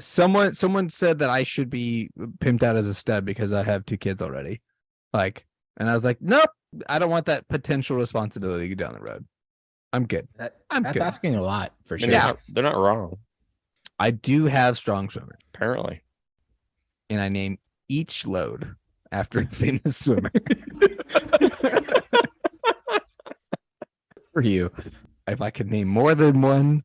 Someone said that I should be pimped out as a stud because I have 2 kids already. Like, and I was like, nope, I don't want that potential responsibility down the road. I'm good. I'm That's good. asking a lot for I mean, sure. they're not wrong. I do have strong swimmers, Apparently. and I name each load after a famous swimmer. For you. If I could name more than one,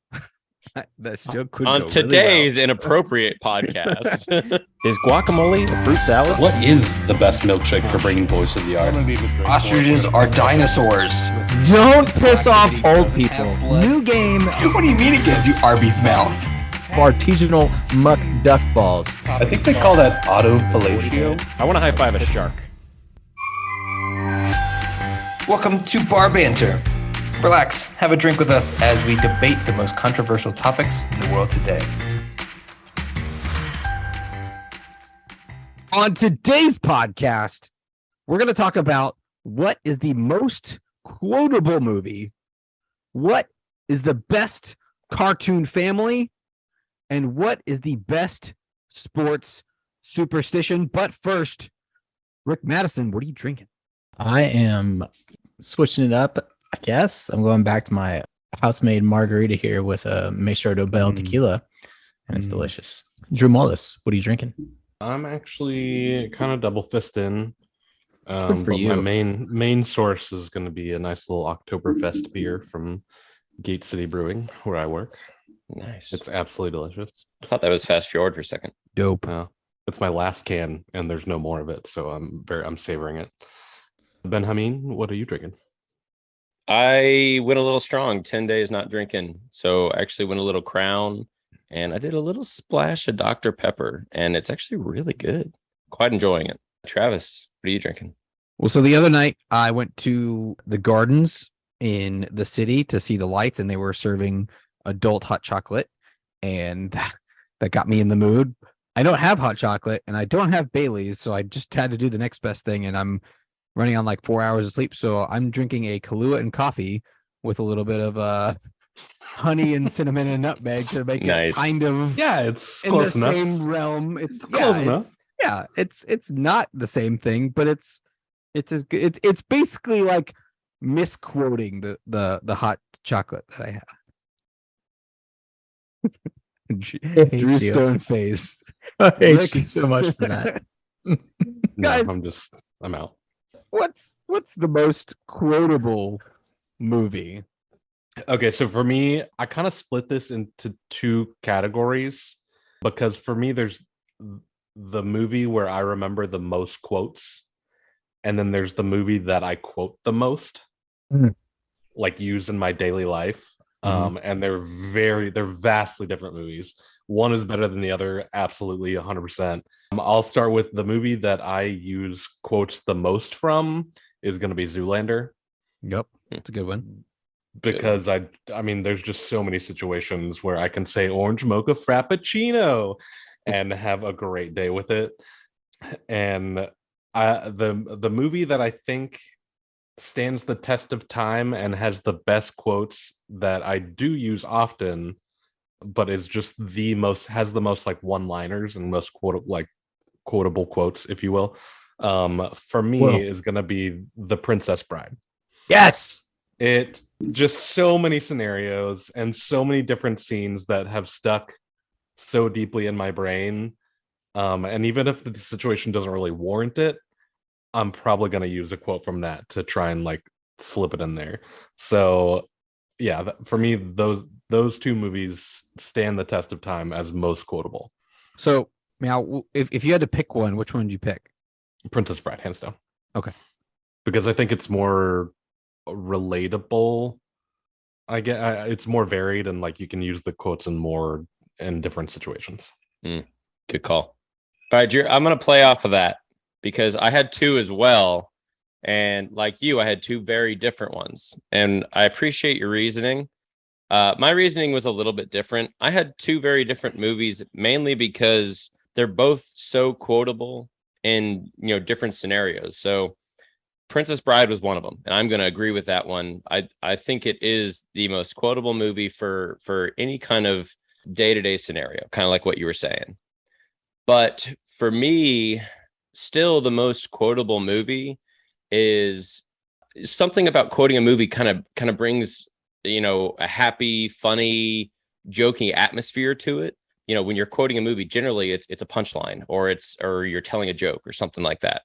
that still could On go today's really well. inappropriate podcast, is guacamole a fruit salad? What is the best milkshake for bringing boys to the yard? Ostriches are dinosaurs. Don't piss off old people. New game What do you mean it gives you Arby's mouth? for artisanal muck duck balls. I think they call that autofellatio. I want to high five a shark. Welcome to Bar Banter. Relax, have a drink with us as we debate the most controversial topics in the world today. On today's podcast, we're going to talk about what is the most quotable movie, what is the best cartoon family, and what is the best sports superstition. But first, Rick Mattison, what are you drinking? I am switching it up, I guess. I'm going back to my house-made margarita here with a Maestro Dobel tequila, and it's delicious. Drew Mullis, what are you drinking? I'm actually kind of double fisting. Good for But you. my main source is going to be a nice little Oktoberfest beer from Gate City Brewing, where I work. Nice. It's absolutely delicious. I thought that was fast forward for a second. Dope. It's my last can, and there's no more of it, so I'm savoring it. Ben Hameen, what are you drinking? I went a little strong, 10 days not drinking. So I actually went a little Crown, and I did a little splash of Dr. Pepper, and it's actually really good. Quite enjoying it. Travis, what are you drinking? Well, so the other night I went to the gardens in the city to see the lights, and they were serving adult hot chocolate, and that got me in the mood. I don't have hot chocolate and I don't have Bailey's, so I just had to do the next best thing, and I'm running on like 4 hours of sleep. So I'm drinking a Kahlua and coffee with a little bit of honey and cinnamon and nutmeg to make Nice. it kind of Yeah, it's in close the enough. same realm. It's Close enough. It's not the same thing, but it's as good. It's basically like misquoting the hot chocolate that I have. hate Drew you. Stone face. I hate Rick. you so much for that. No, Guys. I'm out. What's the most quotable movie? Okay, so for me, I kind of split this into 2 categories because for me, there's the movie where I remember the most quotes, and then there's the movie that I quote the most, like use in my daily life. And they're vastly different movies. One is better than the other, absolutely 100%. I'll start with the movie that I use quotes the most from is going to be Zoolander. Yep, it's a good one. Because I mean, there's just so many situations where I can say orange mocha frappuccino and have a great day with it. And the movie that I think stands the test of time and has the best quotes that I do use often, but is just has the most like one-liners and most quotable quotes, if you will. For me is going to be The Princess Bride. Yes. It just so many scenarios and so many different scenes that have stuck so deeply in my brain. And even if the situation doesn't really warrant it, I'm probably going to use a quote from that to try and like slip it in there. So yeah, for me, those 2 movies stand the test of time as most quotable. So now, if you had to pick one, which one would you pick? Princess Bride, hands down. Okay. Because I think it's more relatable. It's more varied, and like you can use the quotes in different situations. Good call. All right, Drew, I'm going to play off of that because I had 2 as well. And like you, I had 2 very different ones. And I appreciate your reasoning. My reasoning was a little bit different. I had 2 very different movies, mainly because they're both so quotable in different scenarios. So Princess Bride was one of them, and I'm going to agree with that one. I think it is the most quotable movie for any kind of day-to-day scenario, kind of like what you were saying. But for me, still the most quotable movie is something about quoting a movie kind of brings, a happy, funny, joking atmosphere to it. When you're quoting a movie, generally it's a punchline or you're telling a joke or something like that.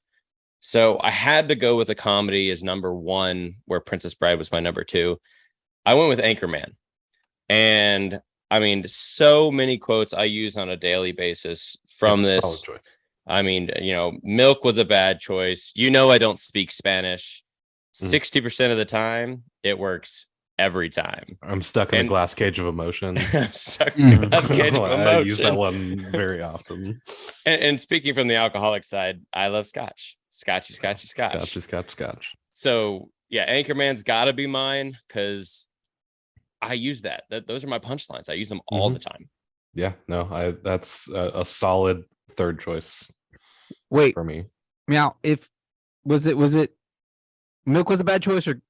So I had to go with a comedy as number one, where Princess Bride was my number two. I went with Anchorman. And I mean, so many quotes I use on a daily basis from this. Solid choice. I mean, milk was a bad choice. I don't speak Spanish. 60% of the time, it works every time. I'm stuck in a glass cage of emotion. I'm stuck in a glass cage of emotion. I use that one very often. And speaking from the alcoholic side, I love scotch. Scotch. Scotch. So yeah, Anchorman's got to be mine because I use that. Those are my punchlines. I use them all the time. Yeah, no, that's a solid third choice. Wait, for me. Now, was it milk was a bad choice or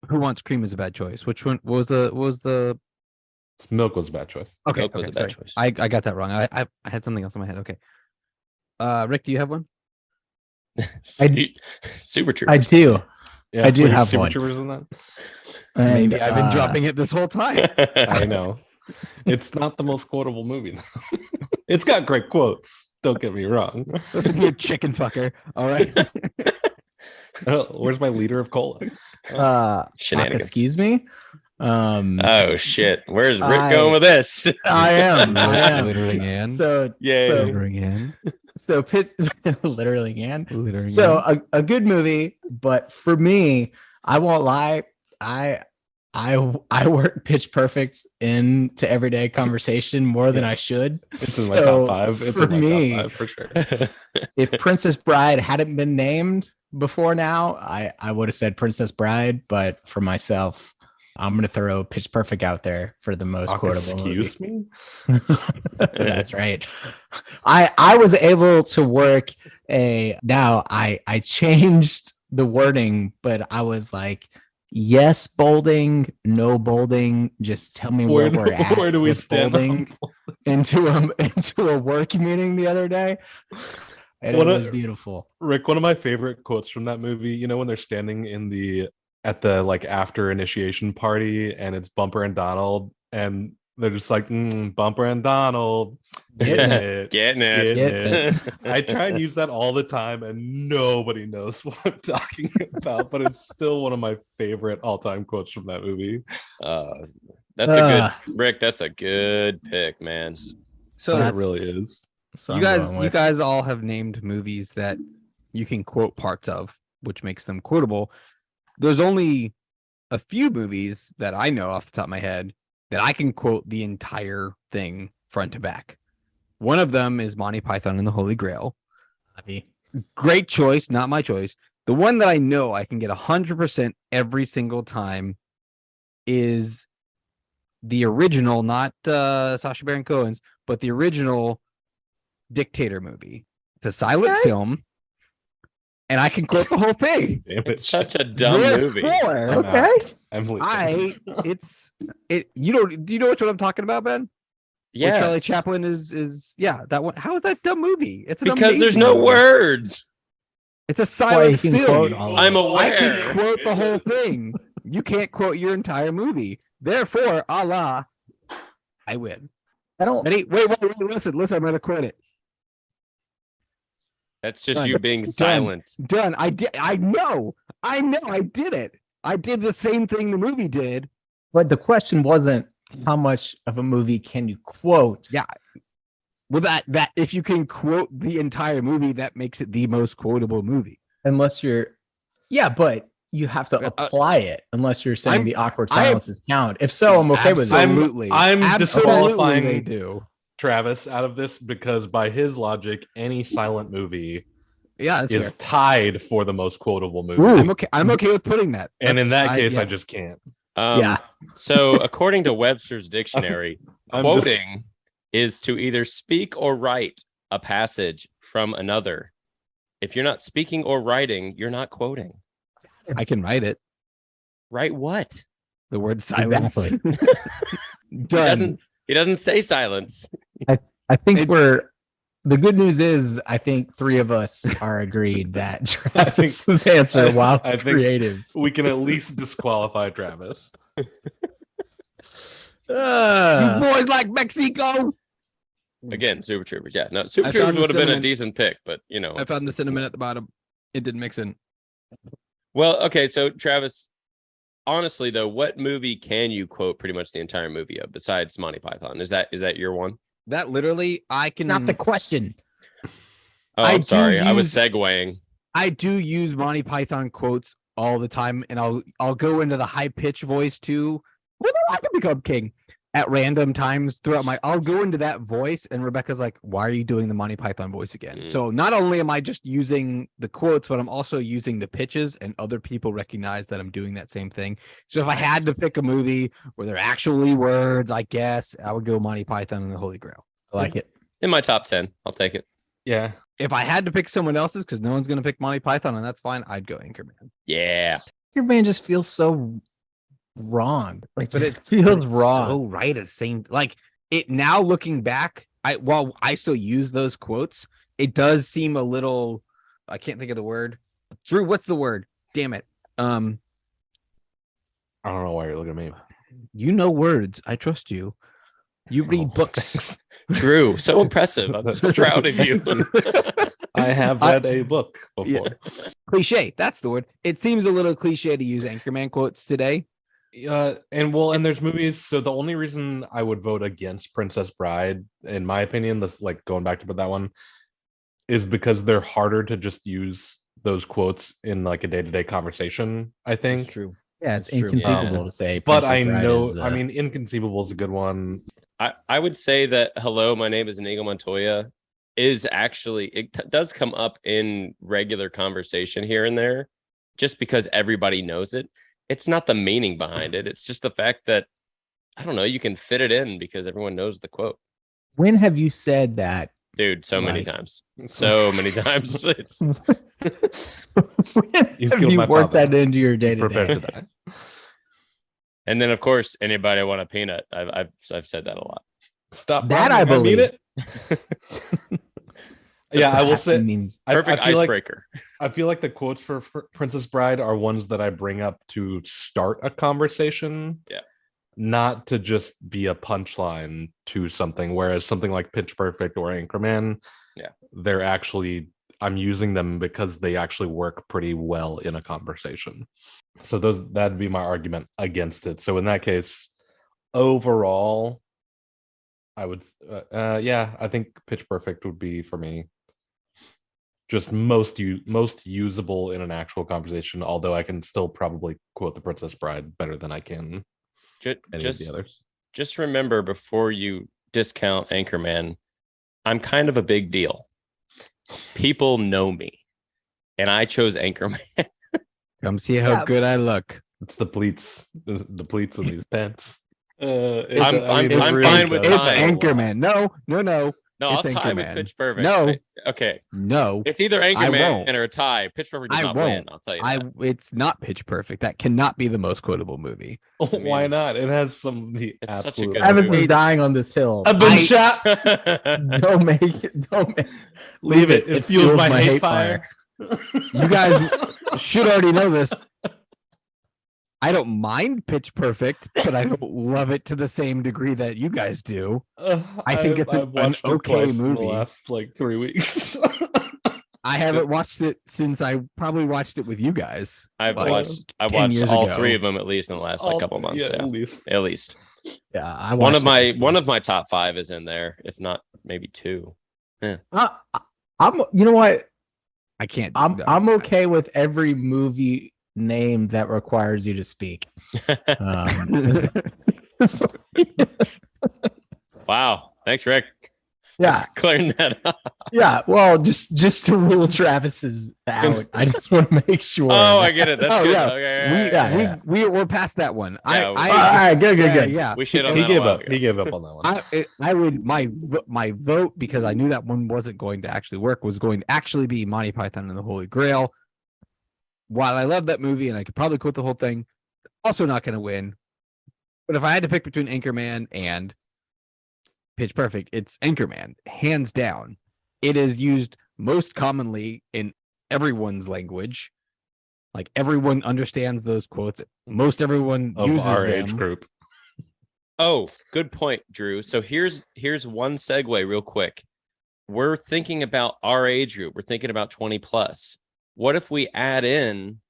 who wants cream is a bad choice? Which one was the Milk was a bad choice. Okay, Milk was a bad choice. I got that wrong. I had something else in my head. Okay. Rick, do you have one? Super true. I do. Yeah, I do have Super one. Troopers in that. And, Maybe I've been dropping it this whole time. I know. It's not the most quotable movie, though. It's got great quotes. Don't get me wrong. Listen, you chicken fucker. All right. Where's my liter of cola? Shenanigans. Excuse me. Oh shit! Where's Rick going with this? I am. Littering in. So Yeah. Littering in. So pitch literally can. Littering So in. a good movie, but for me, I won't lie. I work Pitch Perfect into everyday conversation more than I should. It's in my top five. It's for in my me, top five for sure. if Princess Bride hadn't been named before now, I would have said Princess Bride. But for myself, I'm going to throw Pitch Perfect out there for the most quotable Excuse movie. me? That's right. I was able to work I changed the wording, but I was like, yes, bolding, no bolding. Just tell me where we're at. Where do we with stand bolding into a work meeting the other day? And it was beautiful. Rick, one of my favorite quotes from that movie, when they're standing at the like after initiation party and it's Bumper and Donald and they're just like Bumper and Donald getting it. I try and use that all the time and nobody knows what I'm talking about, but it's still one of my favorite all-time quotes from that movie. That's a good Rick. That's a good pick, man. So it really is. So you guys all have named movies that you can quote parts of, which makes them quotable. There's only a few movies that I know off the top of my head that I can quote the entire thing front to back. One of them is Monty Python and the Holy Grail. Great choice, not my choice. The one that I know I can get 100% every single time is the original, not Sacha Baron Cohen's, but the original Dictator movie. It's a silent film, and I can quote the whole thing. Damn It's such a dumb movie. Okay. Do you know which one I'm talking about, Ben? Yeah, Where Charlie Chaplin is that one. How is that dumb movie? It's because there's no movie. words. It's a silent film. I'm aware. I can quote the whole thing. You can't quote your entire movie. Therefore, Allah, I win. I don't. Wait, listen. I'm gonna quote it. That's just you being silent. Done. I did. I know. I did it. I did the same thing the movie did. But the question wasn't how much of a movie can you quote? Yeah. Well, that if you can quote the entire movie, that makes it the most quotable movie. Unless you're, but you have to apply it. Unless you're saying the awkward silences count. If so, I'm okay with it. Absolutely. I'm disqualifying they do. Travis out of this because by his logic, any silent movie is fair. Tied for the most quotable movie. Ooh. I'm okay with putting that. And in that case, I just can't. So according to Webster's dictionary, quoting is to either speak or write a passage from another. If you're not speaking or writing, you're not quoting. I can write it. Write what? The word silence. Exactly. Done. He doesn't say silence. I think the good news is I think three of us are agreed that Travis's answer, while I think creative. we can at least disqualify Travis. You boys like Mexico? Again, Super Troopers. Yeah, no, Super I Troopers found the would have been a cinnamon- decent pick, but you know, I found the it's cinnamon at the bottom. It didn't mix in. Well, okay, so Travis, honestly though, what movie can you quote pretty much the entire movie of besides Monty Python? Is that your one? That literally, I can. Not the question. Oh, I I'm do sorry. I was use- segueing. I do use Monty Python quotes all the time, and I'll go into the high pitch voice too. Whether I can become king at random times throughout I'll go into that voice, and Rebecca's like, "Why are you doing the Monty Python voice again?" Mm. So not only am I just using the quotes, but I'm also using the pitches, and other people recognize that I'm doing that same thing. So if I had to pick a movie where there are actually words, I guess I would go Monty Python and the Holy Grail. I like it. In my top 10, I'll take it. Yeah. If I had to pick someone else's, because no one's going to pick Monty Python, and that's fine, I'd go Anchorman. Yeah. Your man just feels so wrong. Like, But it but feels it's wrong. so right at the same, like it now looking back, while I still use those quotes, it does seem a little, I can't think of the word. Drew, what's the word? Damn it. I don't know why you're looking at me. You know words. I trust you. You read books. Drew, so impressive. I'm so proud of you. I have read a book before. Cliche. That's the word. It seems a little cliche to use Anchorman quotes today. And there's movies. So the only reason I would vote against Princess Bride, in my opinion, that's like going back to that one, is because they're harder to just use those quotes in like a day-to-day conversation. I think. true. Yeah, it's That's true. inconceivable to say. But Princess I Bride know. is, I mean, Inconceivable is a good one. I would say that hello, my name is Inigo Montoya is actually, does come up in regular conversation here and there just because everybody knows it. It's not the meaning behind it. It's just the fact that, I don't know, you can fit it in because everyone knows the quote. when have you said that? Dude, so many Like- times. So many times. It's When You have killed you my worked father. that into your day to Prepare to day? die. and then of course anybody want a peanut. I've said that a lot. Stop. That Robbie, I mean believe. it. Yeah, I will say. Means Perfect I feel like icebreaker. I feel like the quotes for Princess Bride are ones that I bring up to start a conversation. Yeah. Not to just be a punchline to something. Whereas something like Pitch Perfect or Anchorman, Yeah. they're actually, I'm using them because they actually work pretty well in a conversation. So that'd be my argument against it. So in that case, overall, I would, I think Pitch Perfect would be for me. Just most usable in an actual conversation, although I can still probably quote the Princess Bride better than I can any of the others. Just remember before you discount Anchorman, I'm kind of a big deal. People know me, and I chose Anchorman. Come see how Yeah. good I look. It's the pleats, the pleats in these pants. I'm fine with It's time. Anchorman. No. No, I'll It's tie with Anchorman. Pitch Perfect. No. Okay. No. It's either won't. Anchorman or a tie. Pitch Perfect does I not win. won't. I'll tell you that. It's not Pitch Perfect. That cannot be the most quotable movie. Why mean, not? It has some of the it's such a absolute. good Travis movie. is dying on this hill. I've been I- shot. Don't make it. Don't make Leave it. It fuels my hate fire. You guys should already know this. I don't mind Pitch Perfect, but I don't love it to the same degree that you guys do. I think it's I've an watched it okay twice in the movie. last like 3 weeks. I haven't watched it since I probably watched it with you guys. I've like, watched 10 years all ago. 3 of them at least in the last like couple months. Yeah, Yeah, at least. at least Yeah, I one of watched my top 5 is in there, if not maybe 2. I'm. You know what? I can't. I'm okay with every movie name that requires you to speak. Wow, thanks, Rick. Yeah, Clearing that up. yeah. Well, just to rule Travis's out, I just want to make sure. Oh, I get it. That's Oh, good. yeah. Okay, Yeah. We're past that one. Yeah, all right, good. Yeah. we shit on He that a gave while up. ago. He gave up on that one. I would my vote, because I knew that one wasn't going to actually work, was going to actually be Monty Python and the Holy Grail. While I love that movie and I could probably quote the whole thing, also not going to win. But if I had to pick between Anchorman and Pitch Perfect. It's Anchorman, hands down. It is used most commonly in everyone's language. Like everyone understands those quotes. Most everyone Of uses our them. age group. Oh, good point, Drew. So here's one segue real quick. We're thinking about our age group. We're thinking about 20 plus. What if we add in,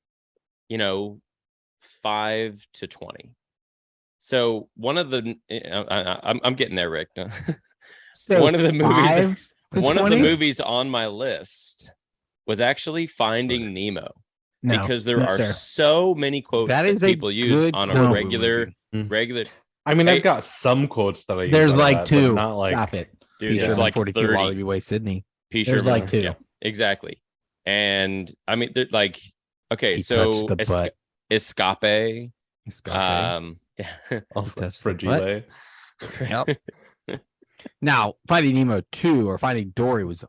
5 to 20? So one of the I'm getting there, Rick. So one of the movies 5 to one of the 20? movies on my list was actually Finding Nemo. No, Because there no, are sir. so many quotes That that is a people use good on quotable a regular movie. I mean, Hey, I've got some quotes that I use. There's out of like that, but 2. Not like, Stop it. dude, P. there's Sherman like 42 30. Wallaby Way, Sydney. P. There's Sherman, like 2. yeah, exactly. And I mean, like, okay, He so touched the butt. Escape. Escape. oh, Touch the Fragile. Yep. Now, Finding Nemo 2 or Finding Dory was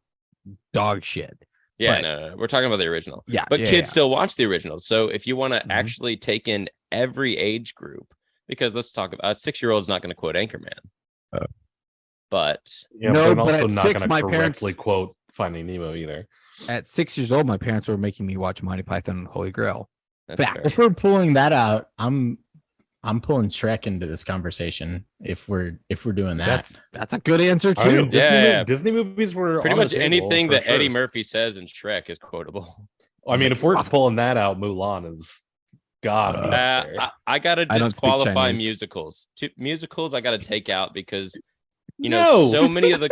dog shit. Yeah, But- no, we're talking about the original. Yeah, But yeah, kids yeah. still watch the original. So if you want to Mhm. actually take in every age group, because let's talk about a 6-year-old's not going to quote Anchorman. But Yeah, No, but but also at not 6, going my to parents- correctly quote Finding Nemo either. At 6 years old, my parents were making me watch Monty Python and the Holy Grail. that's Fact. fair. If we're pulling that out, I'm pulling Shrek into this conversation. If we're doing that, That's a good answer I too. mean, Disney, Yeah. Disney movies were Pretty on the much table anything for that Eddie sure. Murphy says in Shrek is quotable. I mean, if we're pulling that out, Mulan is God. I gotta I don't speak disqualify Chinese. musicals. Musicals I gotta take out because No. so many of the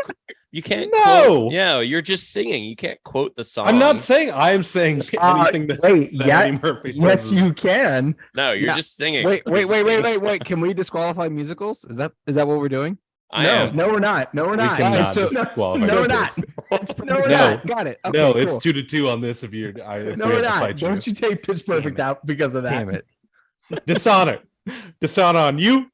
you can't No. quote, you're just singing. You can't quote the song. I'm not saying I'm saying anything that, wait, that yeah, Eddie Murphy says. yes, is- you can. No, you're No. just singing. Wait. You're just singing. Can we disqualify musicals? Is that what we're doing? I No, am. no, we're not. No, we're We not. cannot so- disqualify. no, we're musicals. not. No, we're No. not. Got it. Okay, No, cool. it's 2-2 on this. If you're, if No, we we're have to not. fight Don't you take Pitch Perfect it. out because of that? Damn it. Dishonor, dishonor on you,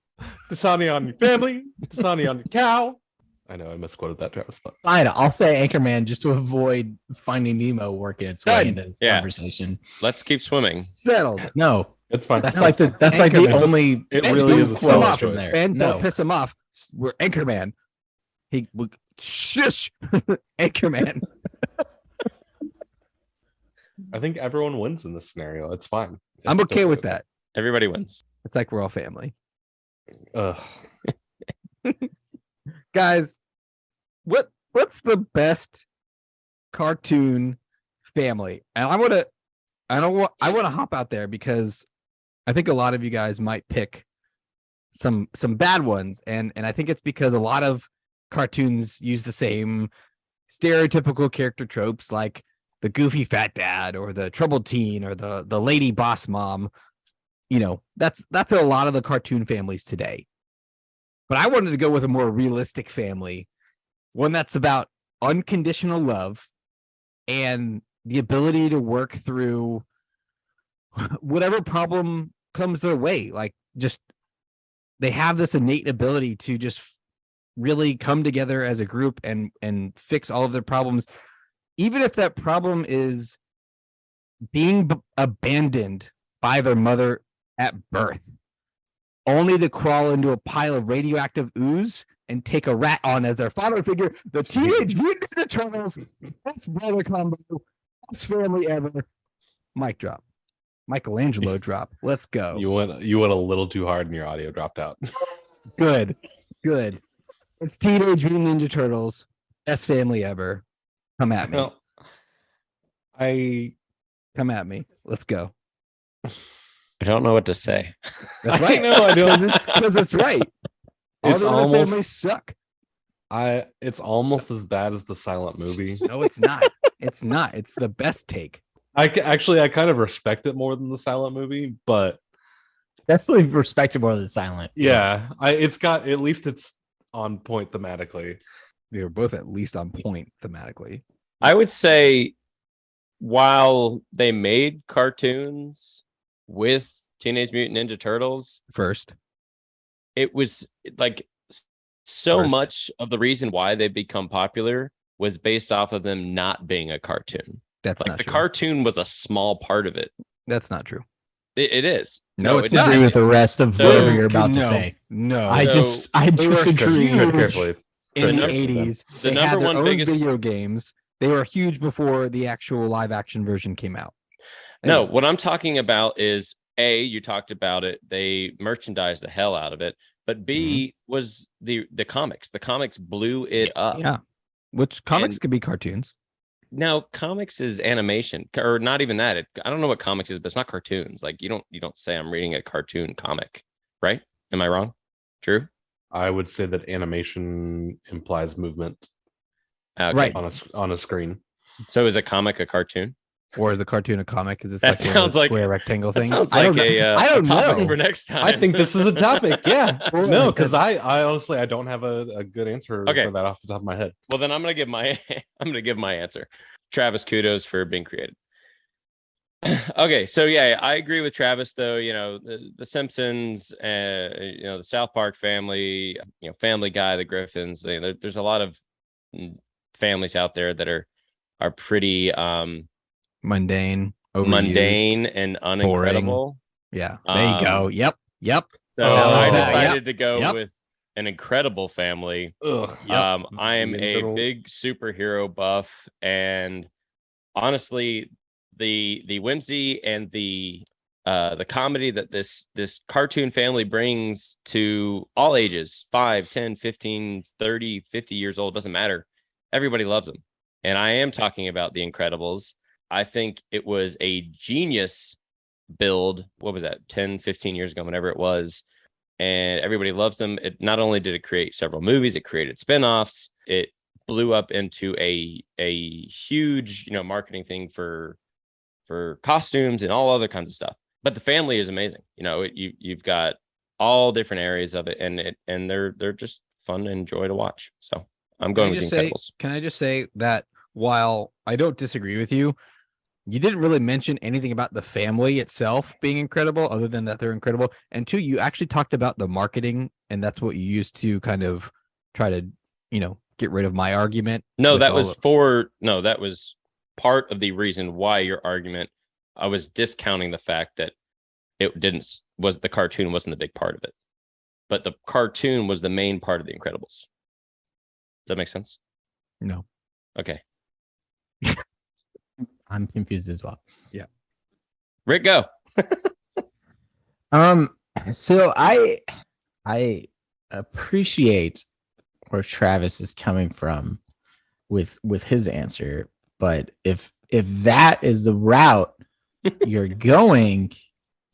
dishonor on your family, dishonor on your cow. I know I misquoted that, Travis, but Fine, I'll say Anchorman just to avoid Finding Nemo working its way Done. into this Yeah. conversation. Let's keep swimming. Settled. No, it's fine. that's No, like the Anchorman. only. It And really don't is a piss him solid off from choice. there. And No. don't piss him off. We're Anchorman. Shush. Anchorman. I think everyone wins in this scenario. It's fine. I'm It's okay with totally that. Everybody wins. It's like we're all family. okay. Ugh. Guys, what's the best cartoon family? And I want to hop out there because I think a lot of you guys might pick some bad ones, and I think it's because a lot of cartoons use the same stereotypical character tropes like the goofy fat dad or the troubled teen or the lady boss mom. That's a lot of the cartoon families today. But I wanted to go with a more realistic family, one that's about unconditional love and the ability to work through whatever problem comes their way. Like, just they have this innate ability to just really come together as a group and fix all of their problems, even if that problem is being abandoned by their mother at birth, only to crawl into a pile of radioactive ooze and take a rat on as their father figure. The Teenage Mutant Ninja Turtles, best brother combo, best family ever. Mic drop. Michelangelo drop. Let's go. You went a little too hard and your audio dropped out. Good. It's Teenage Mutant Ninja Turtles, best family ever. Come at me. Well, Come at me. Let's go. I don't know what to say. That's I right. know, I know. Because it's right. All It's the other almost- families suck. it's almost as bad as the silent movie. No, it's not. It's not. It's the best take. I kind of respect it more than the silent movie, but Definitely respected more than silent. yeah, at least it's on point thematically. We were both at least on point thematically. I would say while they made cartoons with Teenage Mutant Ninja Turtles, First. it was like so First. much of the reason why they become popular was based off of them not being a cartoon. That's Like not the true. cartoon was a small part of it. That's not true. It is. No, it's it Disagree not. with the rest of So- whatever you're about to No. say. No. I So- disagree. Tread carefully. in the number- 80s. the They number had their one own biggest- video games. They were huge before the actual live action version came out. No, Anyway. what I'm talking about is A, you talked about it. They merchandised the hell out of it. But B was the comics. The comics blew it up. Yeah. Which comics And- could be cartoons. Now, comics is animation, or not even that. I don't know what comics is, but it's not cartoons. Like you don't say I'm reading a cartoon comic, right? Am I wrong? True. I would say that animation implies movement Okay. Right. on a screen. So is a comic a cartoon? Or is a cartoon a comic? Is this That like one of sounds those like- square rectangle That things? sounds I like don't know. a I don't topic know. for next time. I think this is a topic. Yeah. Well, No, because I honestly I don't have a good answer Okay. for that off the top of my head. Well, then I'm gonna give my answer. Travis, kudos for being creative. Okay, so yeah, I agree with Travis though. You know, the Simpsons, you know, the South Park family, you know, Family Guy, the Griffins. There's a lot of families out there that are pretty Mundane. Overused. mundane and unincredible. Yeah. There you go. Yep. So Oh, I yep, decided to go yep. with an incredible family. Ugh. I am The a incredible- big superhero buff, and honestly, the whimsy and the comedy that this cartoon family brings to all ages, 5, 10, 15, 30, 50 years old, doesn't matter. Everybody loves them. And I am talking about The Incredibles. I think it was a genius build. What was that? 10, 15 years ago, whenever it was. And everybody loves them. It not only did it create several movies, it created spin-offs. It blew up into a huge, you know, marketing thing for costumes and all other kinds of stuff. But the family is amazing. You know, you've got all different areas of it, and they're just fun and joy to watch. So I'm going with The Incredibles. Can I just say that while I don't disagree with you, you didn't really mention anything about the family itself being incredible, other than that they're incredible. And two, you actually talked about the marketing, and that's what you used to kind of try to, you know, get rid of my argument. No, with that all was of- that was part of the reason why your argument. I was discounting the fact that the cartoon wasn't a big part of it, but the cartoon was the main part of The Incredibles. Does that make sense? No. Okay, I'm confused as well. Rick, go. So I appreciate where Travis is coming from with his answer, but if that is the route you're going,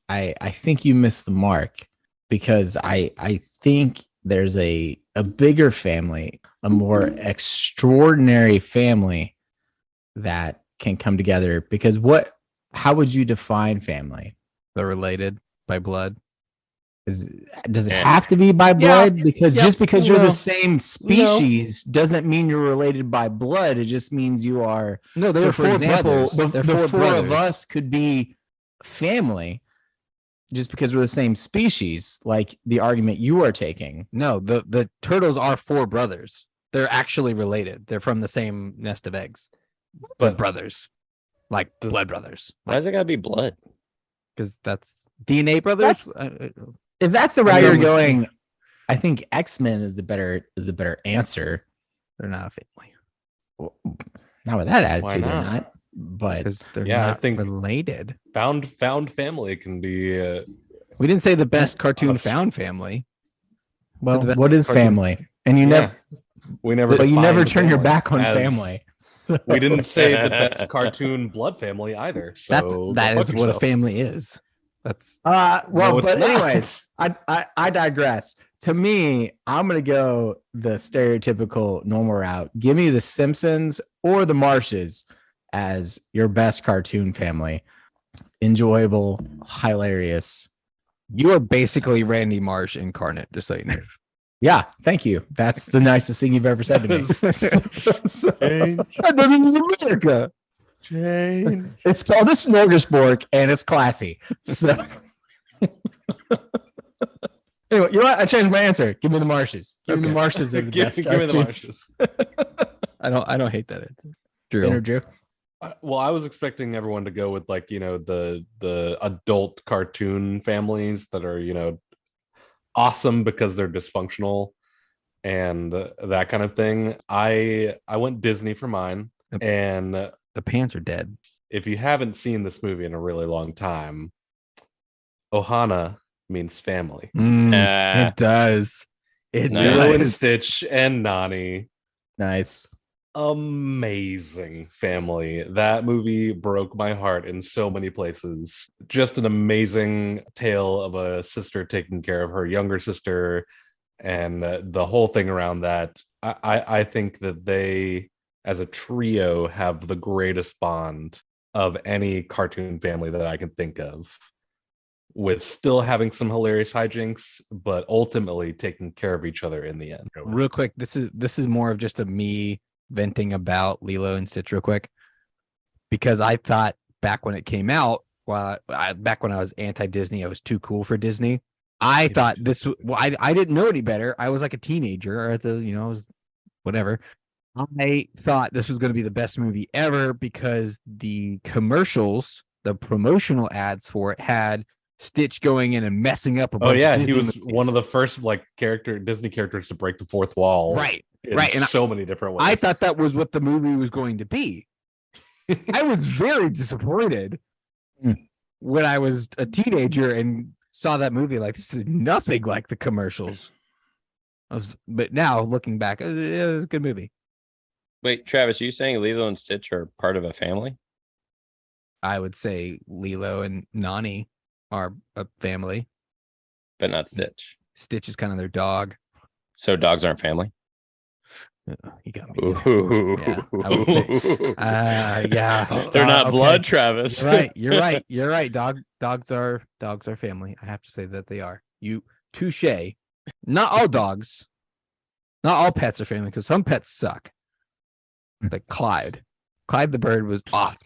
I think you missed the mark, because I think there's a bigger family, a more extraordinary family that can come together. Because how would you define family? They're related by blood. Does it Yeah. have to be by blood? Because Yeah. just because you're No. the same species doesn't mean you're related by blood. It just means you are. No, So, they're for example, the four four brothers. of us could be family just because we're the same species, like the argument you are taking. No, the turtles are four brothers. They're actually related. They're from the same nest of eggs, but brothers, like blood brothers. Why does it gotta be blood? Because that's DNA brothers. If that's the I'm route going you're with- going, I think X-Men is the better answer. They're not a family Not with that Why attitude, they're not? not. But because they're Yeah, I not think- related. Found family can be We didn't say the best cartoon Honest- found family. well, the best what is cartoon- family? And you never, we never but you never defined turn your family back on as- family. We didn't say the best cartoon blood family either. So That go is fuck what a yourself. family is. That's Well, No, it's but not. anyways, I digress. To me, I'm gonna go the stereotypical normal route. Give me the Simpsons or the Marshes as your best cartoon family. Enjoyable, hilarious. you are basically Randy Marsh incarnate. Just so you know. Yeah, thank you. That's the nicest thing you've ever said to me. America. Jane. It's called a smorgasbord and it's classy. So anyway, you know what? I changed my answer. Give me the Marshes. Give me the Okay. Marshes as the best Give me the cartoon. Marshes. I don't hate that answer. Drew. Inner Drew. Well, I was expecting everyone to go with like, you know, the adult cartoon families that are, you know, awesome because they're dysfunctional and that kind of thing. I went Disney for mine, and The pants are dead. if you haven't seen this movie in a really long time, Ohana means family. It does. It Nice. Lilo and does. Stitch and Nani, Nice. amazing family. That movie broke my heart in so many places. Just an amazing tale of a sister taking care of her younger sister, and the whole thing around that. I think that they, as a trio, have the greatest bond of any cartoon family that I can think of, with still having some hilarious hijinks, but ultimately taking care of each other in the end. Real quick, this is more of just a me venting about Lilo and Stitch real quick, because I thought back when it came out, back when I was anti-Disney, I was too cool for Disney. I thought this. Well, I didn't know any better. I was like a teenager, or I was whatever. I thought this was going to be the best movie ever because the commercials, the promotional ads for it, had Stitch going in and messing up a bunch. Oh yeah, of Disney he was movies. one of the first Disney characters to break the fourth wall. Right. In Right, and so many different ways. I thought that was what the movie was going to be. I was very disappointed when I was a teenager and saw that movie. Like, this is nothing like the commercials. But now looking back, it was a good movie. Wait, Travis, are you saying Lilo and Stitch are part of a family? I would say Lilo and Nani are a family. But not Stitch. Stitch is kind of their dog. So dogs aren't family? You got me there. Yeah, I would say. Yeah, They're not okay. blood, Travis. You're right. Dogs are family. I have to say that they are. You touche. Not all dogs, not all pets are family, because some pets suck. Like Clyde the bird was awful.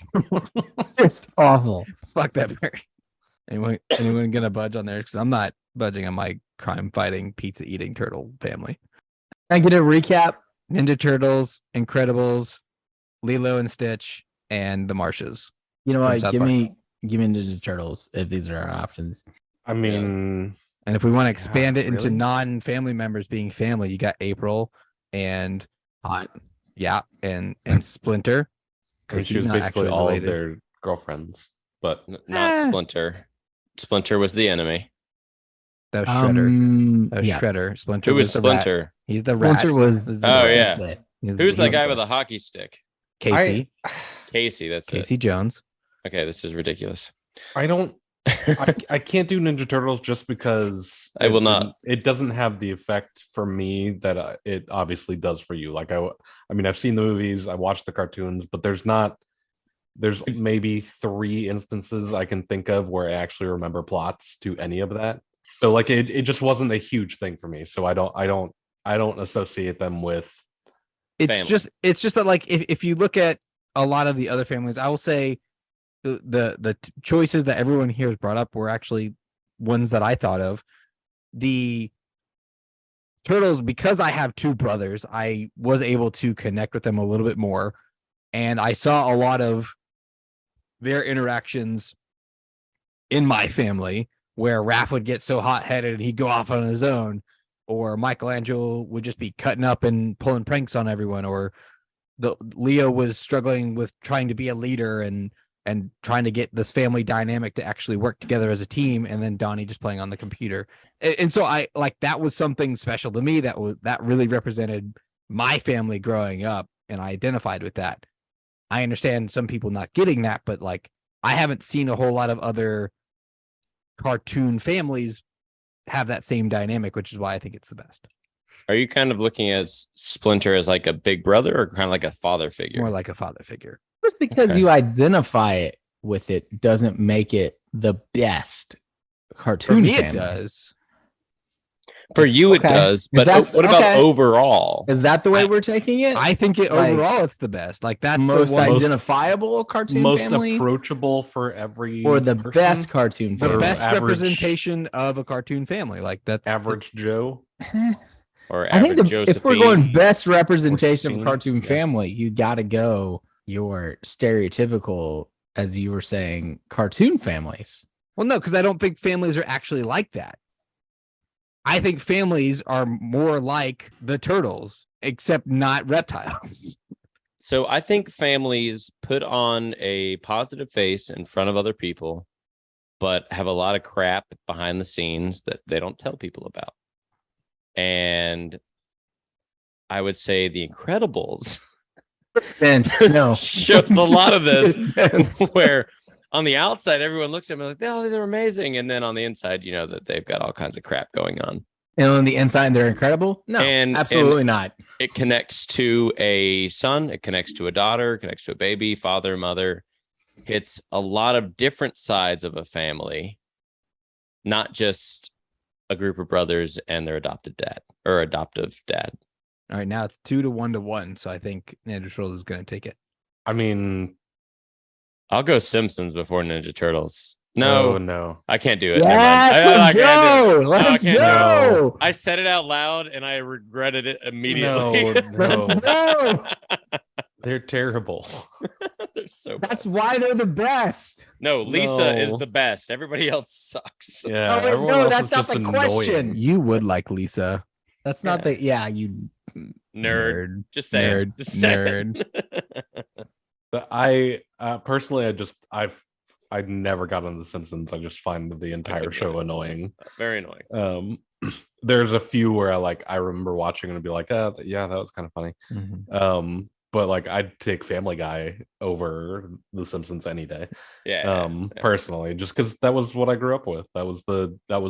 Just awful. Fuck that bird. Anyone gonna budge on there? Because I'm not budging on my crime fighting, pizza eating turtle family. Can I get a recap? Ninja Turtles, Incredibles, Lilo and Stitch, and the Marshes. You know From what? South Give Park. me Ninja Turtles if these are our options. I mean, And if we want to expand it into really? non-family members being family, you got April and and Splinter, because she he's was not basically actually all of related. their girlfriends. But Not Splinter. Splinter was the enemy. That was Shredder. That was Yeah. Shredder. Splinter Who was was the rat. Splinter? He's the rat. Splinter was. He's the Oh, rat. yeah. He's Who's the he's guy with a hockey stick? Casey? Casey, that's Casey Jones. it. Okay, this is ridiculous. I don't. I can't do Ninja Turtles just because I will not. It doesn't have the effect for me that it obviously does for you. Like I mean, I've seen the movies, I watched the cartoons, but there's maybe 3 instances I can think of where I actually remember plots to any of that. So like it just wasn't a huge thing for me. So I don't associate them with. It's Family. just that, like, if you look at a lot of the other families, I will say the choices that everyone here has brought up were actually ones that I thought of. The Turtles, because I have 2 brothers, I was able to connect with them a little bit more, and I saw a lot of their interactions in my family, where Raph would get so hot-headed and he'd go off on his own, or Michelangelo would just be cutting up and pulling pranks on everyone, or Leo was struggling with trying to be a leader and trying to get this family dynamic to actually work together as a team, and then Donnie just playing on the computer. And so I like, that was something special to me, that really represented my family growing up, and I identified with that. I understand some people not getting that, but like, I haven't seen a whole lot of other cartoon families have that same dynamic, which is why I think it's the best. Are you kind of looking at Splinter as like a big brother or kind of like a father figure? More like a father figure. Just because Okay. you identify it with it doesn't make it the best For cartoon me, it family. does. For you, it Okay. does. If But that's- what about okay. overall? Is that the way we're taking it? I think it Like, overall, it's the best. Like, that's most the one. identifiable cartoon Most family, approachable for every or the person? best cartoon the or family? best average- representation of a cartoon family. Like, that's average Joe. Or I think average if we're Josephine? going best representation of Josephine, a cartoon yeah. family, you got to go your stereotypical, as you were saying, cartoon families. Well, no, because I don't think families are actually like that. I think families are more like the turtles, except not reptiles. So I think families put on a positive face in front of other people, but have a lot of crap behind the scenes that they don't tell people about. And I would say The Incredibles No. shows a lot of this, Depends. where on the outside, everyone looks at them like, oh, they're amazing. And then on the inside, you know that they've got all kinds of crap going on. And on the inside, they're incredible? No, absolutely not. It connects to a son, it connects to a daughter, it connects to a baby, father, mother. It's a lot of different sides of a family, not just a group of brothers and their adopted dad or adoptive dad. All right, now it's 2 to 1 to 1. So I think Ninja Turtles is going to take it. I mean, I'll go Simpsons before Ninja Turtles. no. I can't do it. Yes, Never mind. let's go. I Let's can't do it. go. I said it out loud and I regretted it immediately. No. Let's go. They're terrible. They're so bad. That's why they're the best. No, Lisa is No. the best. Everybody else sucks. Yeah, Oh, wait, everyone no, else that's is not just the annoying. question. You would like Lisa. That's not the you Nerd. Just say it. Nerd. Just say Nerd. it. But I personally, I've never gotten The Simpsons. I just find the entire show annoying. Very annoying. There's a few where I remember watching and be like, yeah, that was kind of funny. Mhm. But like I'd take Family Guy over The Simpsons any day. Yeah. Personally, just because that was what I grew up with. That was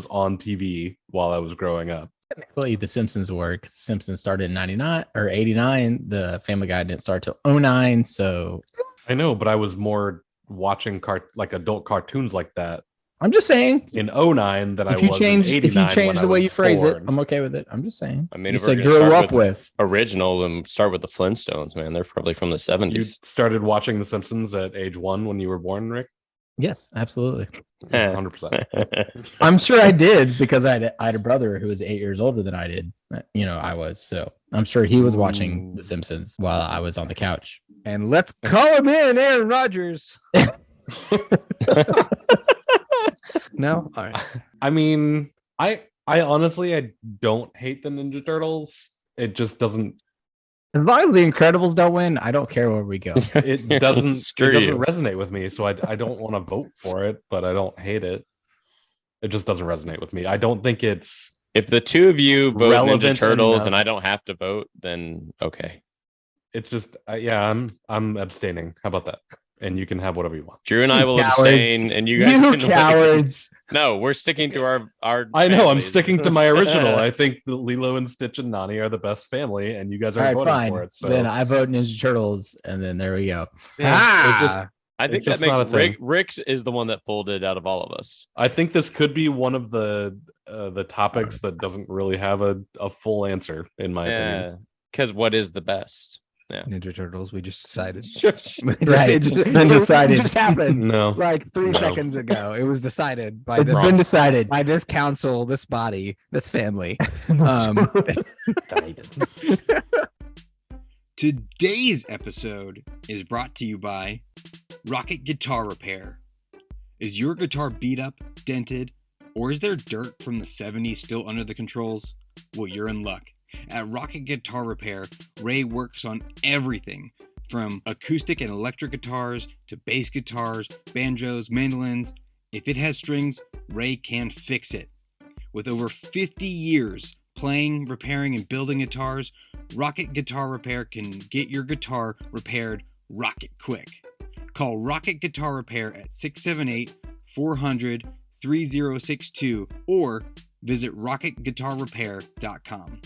on TV while I was growing up. technically the Simpsons work. Simpsons started in 99 or 89. The Family Guy didn't start till 09. So I know, but I was more watching adult cartoons like that I'm just saying, in 09 than I if you was change, in if you 89 change when the I way was you phrase it, born. I'm okay with it. I'm just saying. I mean, You if we're said gonna grew start up with. original and start with the Flintstones, man. They're probably from the You 70s. started watching The Simpsons at age 1 when you were born, Rick? Yes, absolutely. 100%. I'm sure I did because I had a brother who was 8 years older than I did. I was. So I'm sure he was watching The Simpsons while I was on the couch. And let's call him in, Aaron Rodgers. No? All right. I mean, I honestly I don't hate the Ninja Turtles. It just doesn't As long as the Incredibles don't win, I don't care where we go. it doesn't Screw you. resonate with me. So I don't want to vote for it, but I don't hate it. It just doesn't resonate with me. I don't think it's If the two of you vote Relevant Ninja Turtles enough. and I don't have to vote, then okay. it's just I'm abstaining. How about that? And you can have whatever you want. Drew and I will Cowards. abstain, and you guys You can cowards. No, we're sticking to our. I know. I'm families. sticking to my original. I think that Lilo and Stitch and Nani are the best family, and you guys All are right, voting fine. for it. So Then I vote Ninja Turtles, and then there we go. I think It's just that not a makes thing. Rick's is the one that folded out of all of us. I think this could be one of the topics that doesn't really have a full answer, in my opinion. Yeah, because what is the best? Ninja Turtles, we just decided. Right. Been decided. It just happened No, like 3 No. seconds ago. It was decided by It's this been decided. by this council, this body, this family. Today's episode is brought to you by Rockit Guitar Repair. Is your guitar beat up, dented, or is there dirt from the 70s still under the controls? Well, you're in luck. At Rockit Guitar Repair, Ray works on everything from acoustic and electric guitars to bass guitars, banjos, mandolins. If it has strings, Ray can fix it. With over 50 years playing, repairing, and building guitars, Rockit Guitar Repair can get your guitar repaired rocket quick. Call Rockit Guitar Repair at 678-400-3062 or visit rocketguitarrepair.com.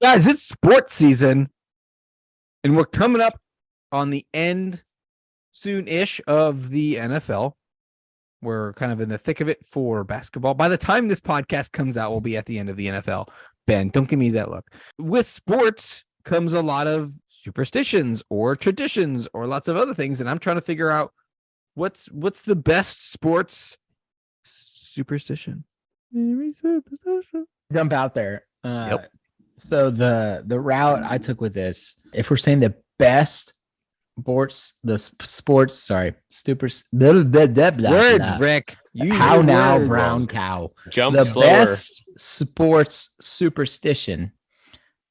Guys, it's sports season, and we're coming up on the end soon-ish of the NFL. We're kind of in the thick of it for basketball. By the time this podcast comes out, we'll be at the end of the NFL. Ben, don't give me that look. With sports comes a lot of superstitions or traditions or lots of other things, and I'm trying to figure out what's the best sports superstition. Jump out there. Yep. So the route I took with this, if we're saying the best sports, blah, blah, blah, Words, blah. Rick. Use How your now, words. brown cow? Jump The slower. best sports superstition.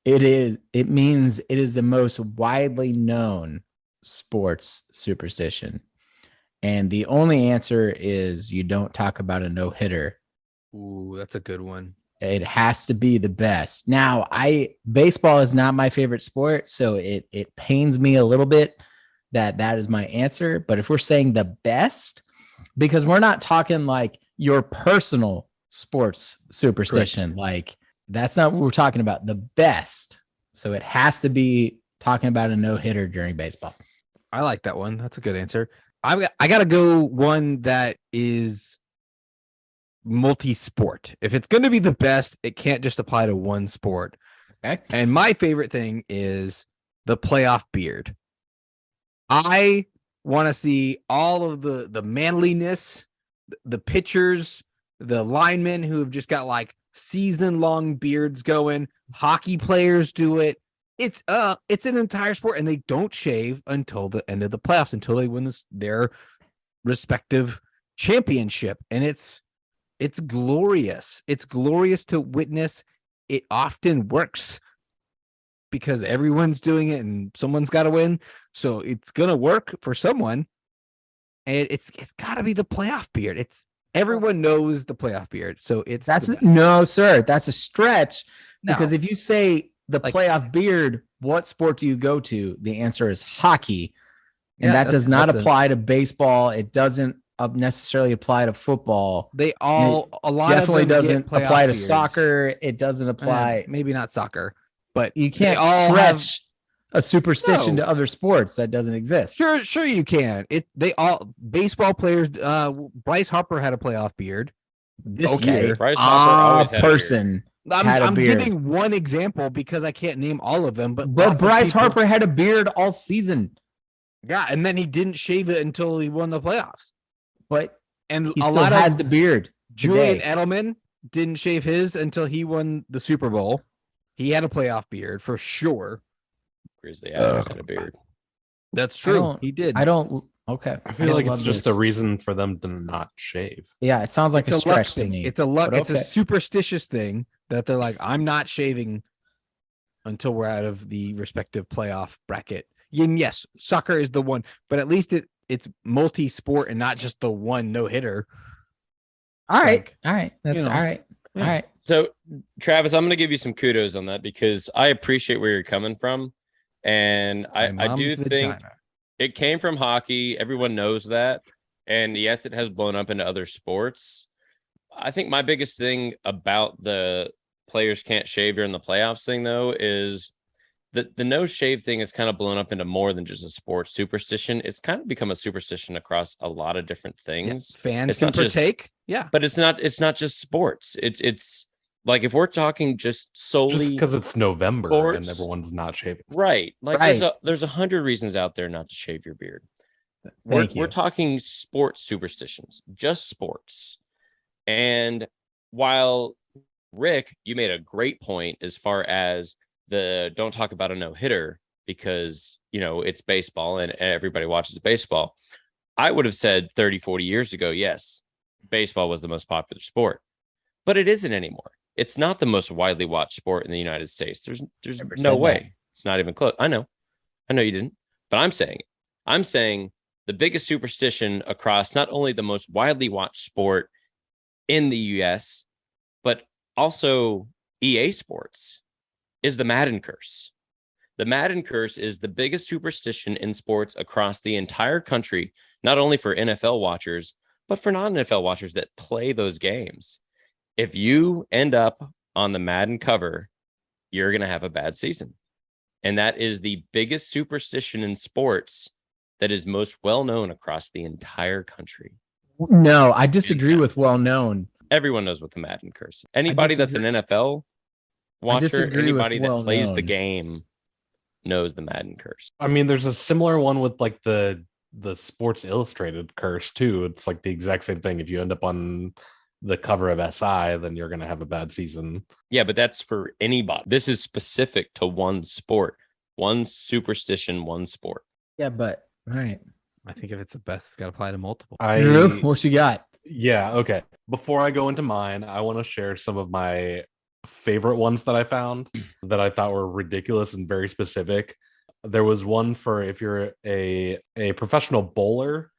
It means it is the most widely known sports superstition. And the only answer is you don't talk about a no-hitter. Ooh, that's a good one. It has to be the best. Now, baseball is not my favorite sport, so it pains me a little bit that is my answer. But if we're saying the best, because we're not talking like your personal sports superstition, like that's not what we're talking about. The best. So it has to be talking about a no-hitter during baseball. I like that one. That's a good answer. I got to go one that is multi-sport. If it's going to be the best, it can't just apply to one sport. Okay. And my favorite thing is the playoff beard. I want to see all of the manliness, the pitchers, the linemen who have just got like season-long beards going. Hockey players do it. It's an entire sport, and they don't shave until the end of the playoffs, until they win their respective championship. And it's glorious. It's glorious to witness. It often works because everyone's doing it and someone's got to win. So it's going to work for someone. And it's got to be the playoff beard. Everyone knows the playoff beard. So no, sir. That's a stretch. No. Because if you say the playoff beard, what sport do you go to? The answer is hockey. And that does not apply to baseball. It doesn't necessarily apply to football. A lot definitely of them doesn't apply to soccer. It doesn't apply. Maybe not soccer, but you can't stretch a superstition to other sports that doesn't exist. Sure you can. Baseball players. Bryce Harper had a playoff beard this year. Bryce Harper always had a beard. I'm giving one example because I can't name all of them, but Bryce Harper had a beard all season. Yeah, and then he didn't shave it until he won the playoffs. But and he still has the beard. Julian Edelman didn't shave his until he won the Super Bowl. He had a playoff beard for sure. Grizzly Adams had a beard. That's true. He did. Okay. I feel like it's just a reason for them to not shave. Yeah, it sounds like a stretch to me. It's a luck. It's a superstitious thing that they're like, I'm not shaving until we're out of the respective playoff bracket. And yes, soccer is the one, but at least it's multi-sport and not just the one no-hitter. All right. All right. That's all right. Yeah. All right. So, Travis, I'm going to give you some kudos on that because I appreciate where you're coming from. And I do think it came from hockey. Everyone knows that. And yes, it has blown up into other sports. I think my biggest thing about the players can't shave during the playoffs thing, though, is the no shave thing is kind of blown up into more than just a sports superstition. It's kind of become a superstition across a lot of different things. Yeah, fans can partake. But it's not just sports. It's like if we're talking just solely because it's November sports, and everyone's not shaving. Right. Like there's 100 reasons out there not to shave your beard. We're talking sports superstitions, just sports. And while Rick, you made a great point as far as don't talk about a no-hitter because, it's baseball and everybody watches baseball. I would have said 30, 40 years ago, yes, baseball was the most popular sport, but it isn't anymore. It's not the most widely watched sport in the United States. There's no way. It's not even close. I know you didn't, but I'm saying the biggest superstition across not only the most widely watched sport in the US, but also EA Sports is the Madden curse. The Madden curse is the biggest superstition in sports across the entire country, not only for NFL watchers, but for non-NFL watchers that play those games. If you end up on the Madden cover, you're going to have a bad season. And that is the biggest superstition in sports that is most well-known across the entire country. No, I disagree with well-known. Everyone knows what the Madden curse is. Anybody that's an NFL watcher, anybody that plays the game knows the Madden curse. I mean, there's a similar one with like the Sports Illustrated curse too. It's like the exact same thing. If you end up on the cover of SI, then you're going to have a bad season. Yeah, but that's for anybody. This is specific to one sport, one superstition, one sport. Yeah, but all right. I think if it's the best, it's got to apply to multiple. What you got? Yeah, okay. Before I go into mine, I want to share some of my favorite ones that I found that I thought were ridiculous and very specific. There was one for if you're a professional bowler,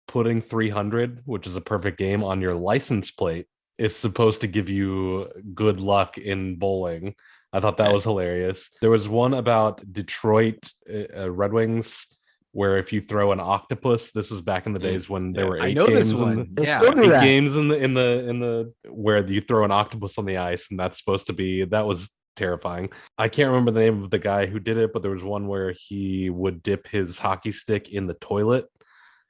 putting 300, which is a perfect game, on your license plate is supposed to give you good luck in bowling. I thought that was hilarious. There was one about Detroit Red Wings where if you throw an octopus, this was back in the days when there were I 8 know games this one. Yeah. Still do 8 that. games in the where you throw an octopus on the ice, and that's supposed to be, that was terrifying. I can't remember the name of the guy who did it, but there was one where he would dip his hockey stick in the toilet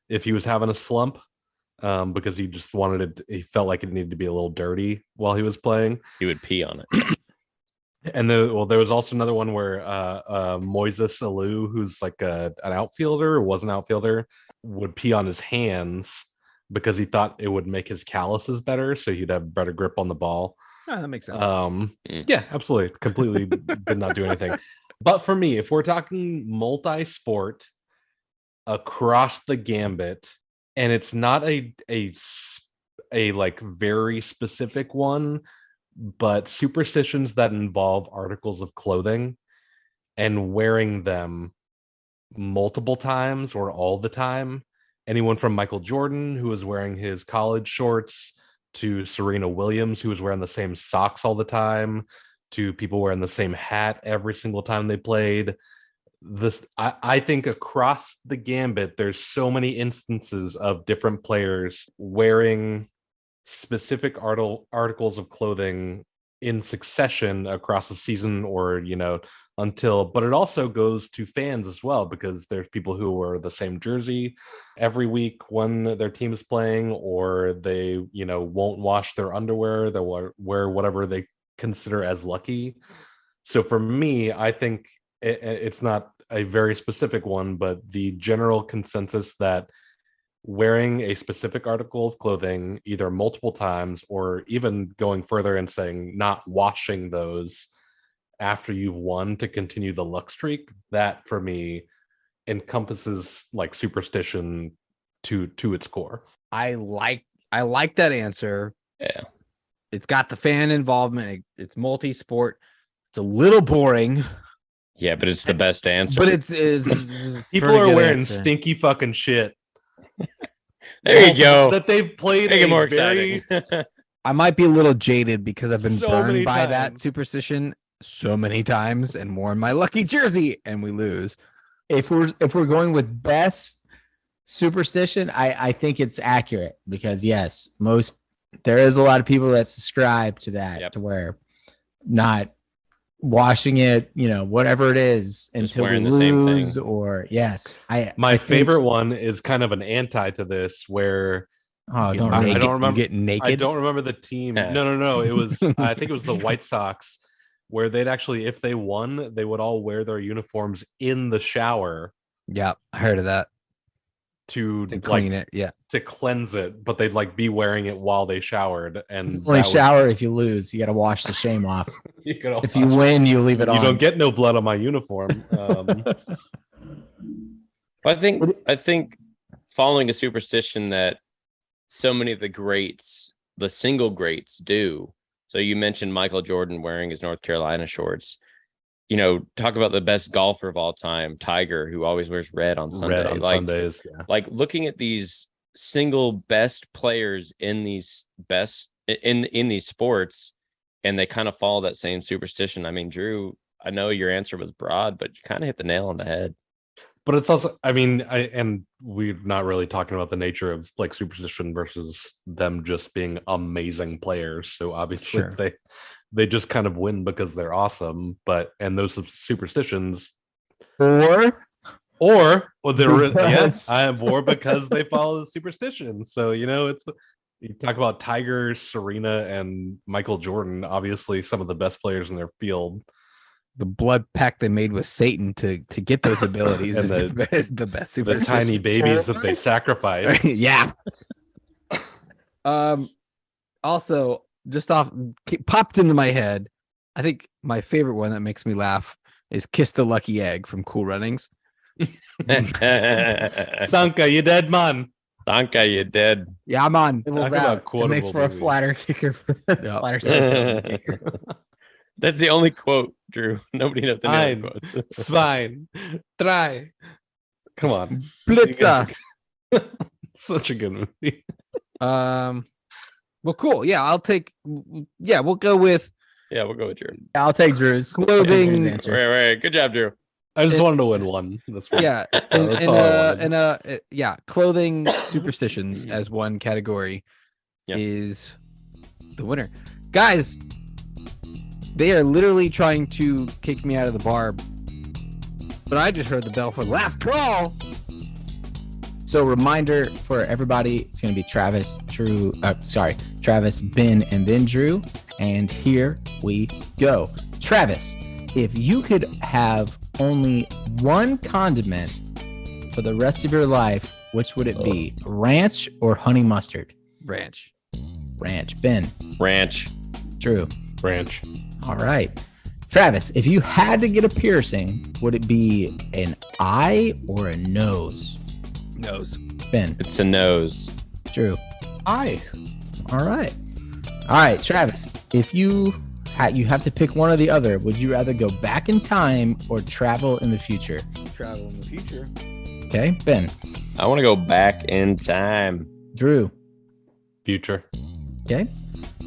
if he was having a slump, because he just wanted it. He felt like it needed to be a little dirty while he was playing. He would pee on it. And there was also another one where Moises Alou, who's like an outfielder, or was an outfielder, would pee on his hands because he thought it would make his calluses better, so he'd have better grip on the ball. Oh, that makes sense. Yeah, absolutely. Completely did not do anything. But for me, if we're talking multi-sport across the gambit, and it's not a like very specific one, but superstitions that involve articles of clothing and wearing them multiple times or all the time. Anyone from Michael Jordan, who was wearing his college shorts, to Serena Williams, who was wearing the same socks all the time, to people wearing the same hat every single time they played. I think across the gambit, there's so many instances of different players wearing specific articles of clothing in succession across the season, or but it also goes to fans as well, because there's people who wear the same jersey every week when their team is playing, or they won't wash their underwear. They'll wear whatever they consider as lucky. So for me, I think it's not a very specific one, but the general consensus that wearing a specific article of clothing either multiple times, or even going further and saying not washing those after you've won to continue the luck streak, that for me encompasses like superstition to its core. I like that answer. Yeah. It's got the fan involvement. It's multi-sport. It's a little boring, Yeah, but it's the best answer. but it's People pretty are good wearing answer. stinky fucking shit. There you go. That they've played Make it a more very exciting. I might be a little jaded because I've been So many burned by that times. superstition so many times and worn my lucky jersey and we lose. If we're going with best superstition, I think it's accurate, because yes, there is a lot of people that subscribe to that, Yep. to where not washing it, whatever it is, Just until we wearing the same thing. lose, or yes. My I think- favorite one is kind of an anti to this, where Oh, You don't get I remember. naked- don't remember- You get naked. I don't remember the team. Yeah. No. It was I think it was the White Sox, where they'd actually, if they won, they would all wear their uniforms in the shower Yeah, I heard of that. to To clean it. Yeah. to cleanse it, but they'd like be wearing it while they showered. And Only that would- shower if you lose. You got to wash the shame off. you could all If you wash- win, you leave it you on. don't get no blood on my uniform. I think following a superstition that so many of the greats, the single greats, do. So you mentioned Michael Jordan wearing his North Carolina shorts. Talk about the best golfer of all time, Tiger, who always wears red on Sunday. Red on Sundays. Yeah. Like looking at these single best players in these in these sports, and they kind of follow that same superstition. I mean, Drew, I know your answer was broad, but you kind of hit the nail on the head. But it's also, and we're not really talking about the nature of like superstition versus them just being amazing players. So obviously Sure. they just kind of win because they're awesome. And those superstitions, Or yes, or because they follow the superstition. So it's, you talk about Tiger, Serena, and Michael Jordan, obviously some of the best players in their field. The blood pact they made with Satan to get those abilities And is the best The superstition. tiny babies that they sacrifice. Yeah. Also, just popped into my head, I think my favorite one that makes me laugh is "Kiss the Lucky Egg" from Cool Runnings. Sanka, you dead man. Danke, you dead. Yeah, I'm on. It will Talk route. about It makes quotable for a movies. flatter kicker. Yeah. Flatter surface kicker. That's the only quote, Drew. Nobody knows the other Ein, quotes. Zwein, drei. Come on. Blitzer. Such a good movie. Well, cool. Yeah, I'll take. Yeah, we'll go with Yeah, we'll go with Drew. I'll take Drew's Clothing. Drew's answer. Right. Good job, Drew. I just wanted to win one. That's fine. yeah, that's all I wanted. yeah, clothing superstitions as one category Yeah. is the winner. Guys, they are literally trying to kick me out of the bar, but I just heard the bell for last call. So reminder for everybody, it's going to be Travis, Travis, Ben, and then Drew. And here we go. Travis, if you could have only one condiment for the rest of your life, which would it be? Ranch or honey mustard? Ranch. Ranch. Ben. Ranch. Drew. Ranch. All right. Travis, if you had to get a piercing, would it be an eye or a nose? Nose. Ben. It's a nose. Drew. I. All right. All right, Travis, if you have to pick one or the other, would you rather go back in time or travel in the future? Travel in the future. Okay, Ben. I want to go back in time. Drew. Future. Okay.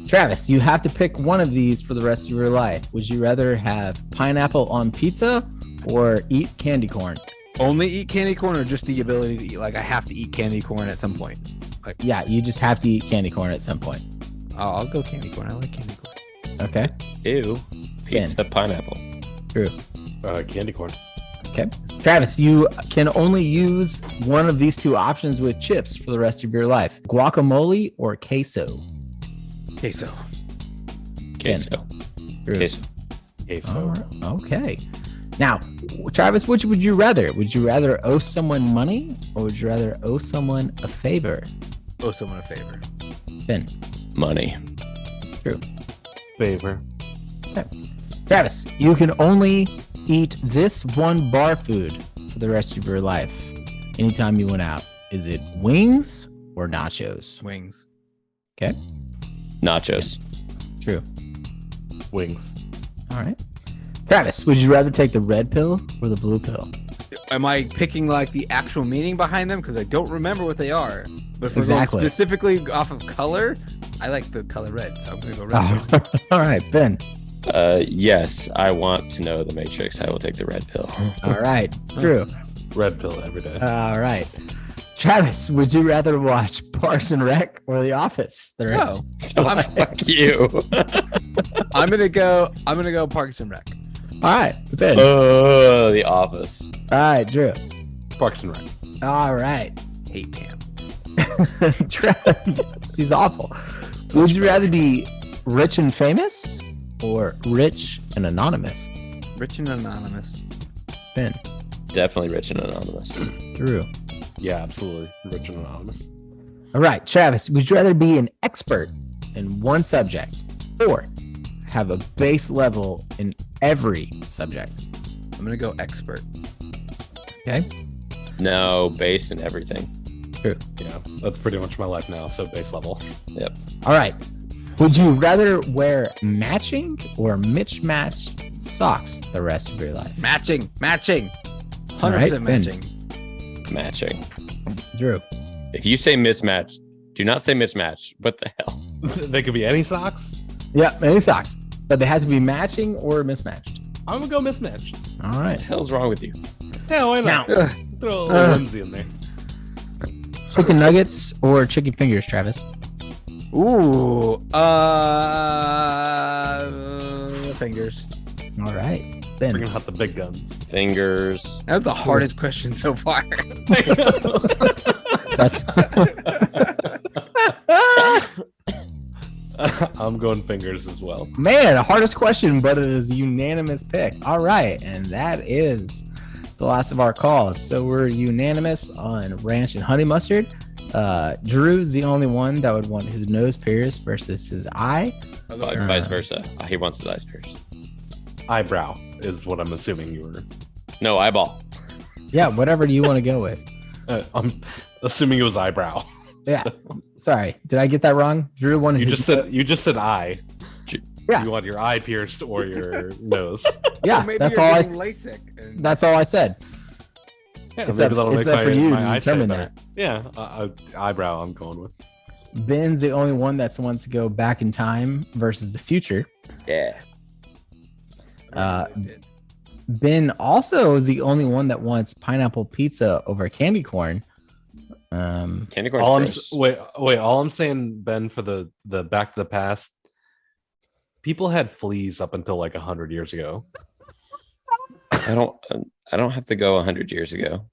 Travis, you have to pick one of these for the rest of your life. Would you rather have pineapple on pizza or eat candy corn? Only eat candy corn or just the ability to eat? Like I have to eat candy corn at some point. Yeah, you just have to eat candy corn at some point. Oh, I'll go candy corn. I like candy corn. Okay. Ew. Pizza pineapple. Drew. Candy corn. Okay. Travis, you can only use one of these two options with chips for the rest of your life. Guacamole or queso? Queso. Queso. Drew. Queso. Queso. Okay. Now, Travis, which would you rather? Would you rather owe someone money or would you rather owe someone a favor? Owe someone a favor. Ben. Money. Drew. Favor. Travis, you can only eat this one bar food for the rest of your life. Anytime you went out. Is it wings or nachos? Wings. Okay. Nachos. True. Wings. All right. Travis, would you rather take the red pill or the blue pill? Am I picking like the actual meaning behind them? Because I don't remember what they are. But if we're Exactly. going specifically off of color, I like the color red. So I'm going to go red. Oh, all right, Ben. Yes, I want to know the Matrix. I will take the red pill. All right. Drew. Red pill every day. All right. Travis, would you rather watch Parks and Rec or The Office? The rest I'm, Fuck you. I'm gonna go Parks and Rec. All right, Ben. Oh, The Office. All right, Drew. Parks and Rec. All right. Hate Pam. She's awful. Would you rather be rich and famous or rich and anonymous? Rich and anonymous. Ben. Definitely rich and anonymous. Drew. Yeah, absolutely. Rich and anonymous. All right, Travis, would you rather be an expert in one subject or have a base level in every subject? I'm gonna go expert. Okay. No, base and everything. True. Yeah, that's pretty much my life now. So base level. Yep. All right. Would you rather wear matching or mismatched socks the rest of your life? Matching. 100% All right, Ben. matching. Matching. Drew. If you say mismatched, do not say mismatched. What the hell? They could be any socks. Yeah, any socks, but they have to be matching or mismatched. I'm gonna go mismatched. All What right. the hell's wrong with you? Yeah, why not? Now, Throw a little whimsy in there. chicken nuggets or chicken fingers, Travis? Ooh. Fingers. All right. Bringing Ben. out the big guns. Fingers. That was the hardest question so far. That's I'm going fingers as well. man, the hardest question, but it is a unanimous pick. All right, and that is the last of our calls. So we're unanimous on ranch and honey mustard. Drew's the only one that would want his nose pierced versus his eye. Vice versa. He wants his eyes pierced. Eyebrow is what I'm assuming you were. No, eyeball. Yeah, whatever you want to go with. I'm assuming it was eyebrow. Yeah. Sorry. Did I get that wrong? Drew wanted You his just said eye. Yeah. You want your eye pierced or your nose? Yeah, maybe that's you're all getting LASIK. And... That's all I said. Yeah, It's maybe up- that'll it's make up for you to eyesight determine better. Yeah, eyebrow. I'm going with. Ben's the only one that's wants to go back in time versus the future. Yeah. Ben also is the only one that wants pineapple pizza over candy corn. Candy All I'm corn's gross. wait. All I'm saying, Ben, for the Back to the Past, people had fleas up until like 100 years ago. I don't have to go 100 years ago.